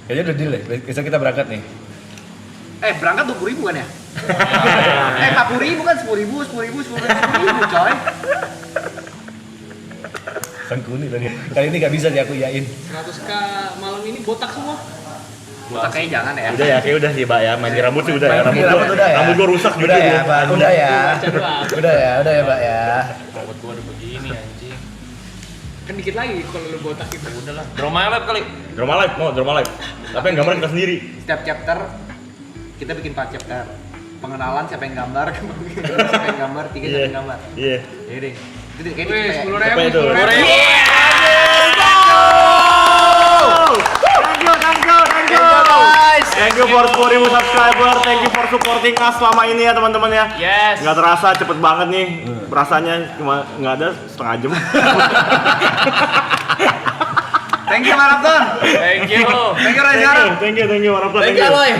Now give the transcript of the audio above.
Kayaknya udah deal ya, besok kita berangkat nih. Berangkat 20.000 kan ya? 40.000 kan, 10.000 coy. Sangkuni tadi. Kali ini gak bisa sih aku iyain. 100k malam ini botak semua. Botak kayaknya jangan ya. Udah ya, kayak udah sih, Mbak ya. Mandi rambut sih udah ya. Mandi rambut udah ya. Rambut gua rusak gitu. Udah ya, Pak. Udah ya. Udah ya, Mbak ya. Rambut gua udah begini anjing. Kan dikit lagi kalau lu botak itu. Udahlah. Drama live kali. Drama live. Tapi yang gambar kita sendiri. Setiap chapter kita bikin 4 chapter. Pengenalan siapa yang gambar, siapa yang gambar, 3 siapa yang gambar. Iya. Ya deh. Itu kayak Wih, gitu. 10.000, Apa itu? 10.000. Thank you for 10.000 subscriber. Thank you for supporting us selama ini ya teman-teman ya. Yes. Nggak terasa cepet banget nih. Rasanya cuma nggak ada setengah jam. Thank you Marathon. Thank you. Thank you Reza. Thank you. Warahmatullahi Thank you, Aloy.